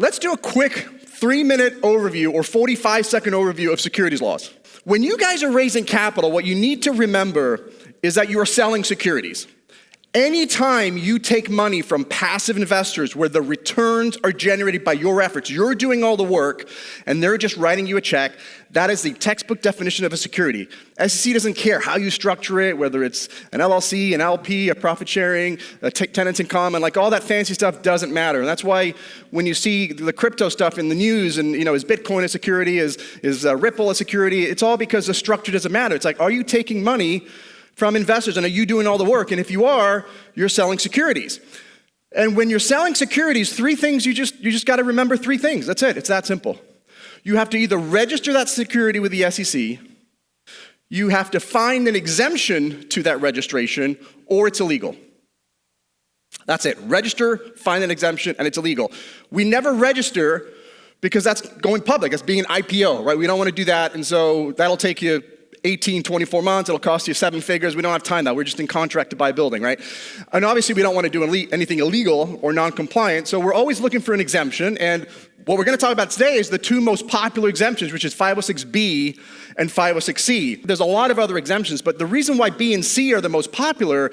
Let's do a quick 3-minute overview or 45-second overview of securities laws. When you guys are raising capital, what you need to remember is that you are selling securities. Anytime you take money from passive investors where the returns are generated by your efforts, you're doing all the work and they're just writing you a check, that is the textbook definition of a security. SEC doesn't care how you structure it, whether it's an LLC, an LP, a profit sharing, tenants in common, like all that fancy stuff doesn't matter. And that's why when you see the crypto stuff in the news and, is Bitcoin a security, is Ripple a security, it's all because the structure doesn't matter. It's like, are you taking money from investors, and are you doing all the work? And if you are, you're selling securities. And when you're selling securities, three things, you just got to remember three things. That's it. It's that simple. You have to either register that security with the SEC, you have to find an exemption to that registration, or it's illegal. That's it. Register, find an exemption, and it's illegal. We never register because that's going public. That's being an IPO, right? We don't want to do that, and so that'll take you 18, 24 months, it'll cost you 7 figures. We don't have time now. We're just in contract to buy a building, right? And obviously we don't want to do anything illegal or non-compliant, so we're always looking for an exemption. And what we're going to talk about today is the two most popular exemptions, which is 506B and 506C. There's a lot of other exemptions, but the reason why B and C are the most popular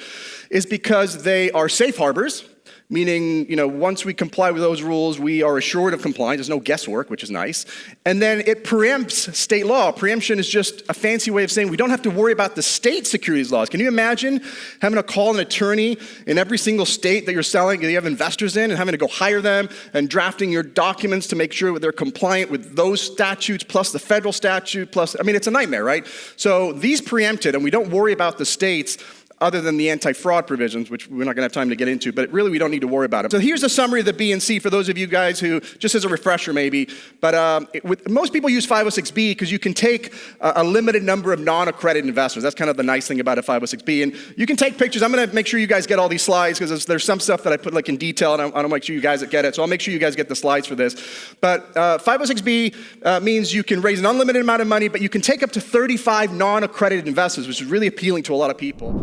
is because they are safe harbors. Meaning, once we comply with those rules, we are assured of compliance. There's no guesswork, which is nice. And then it preempts state law. Preemption is just a fancy way of saying we don't have to worry about the state securities laws. Can you imagine having to call an attorney in every single state that you're selling, that you have investors in, and having to go hire them and drafting your documents to make sure that they're compliant with those statutes plus the federal statute plus, it's a nightmare, right? So these preempted, and we don't worry about the states other than the anti-fraud provisions, which we're not going to have time to get into, but really we don't need to worry about them. So here's a summary of the B and C for those of you guys who, just as a refresher maybe, but most people use 506B because you can take a limited number of non-accredited investors. That's kind of the nice thing about a 506B. And you can take pictures. I'm going to make sure you guys get all these slides because there's some stuff that I put in detail and I want to make sure you guys get it. So I'll make sure you guys get the slides for this. But 506B means you can raise an unlimited amount of money, but you can take up to 35 non-accredited investors, which is really appealing to a lot of people.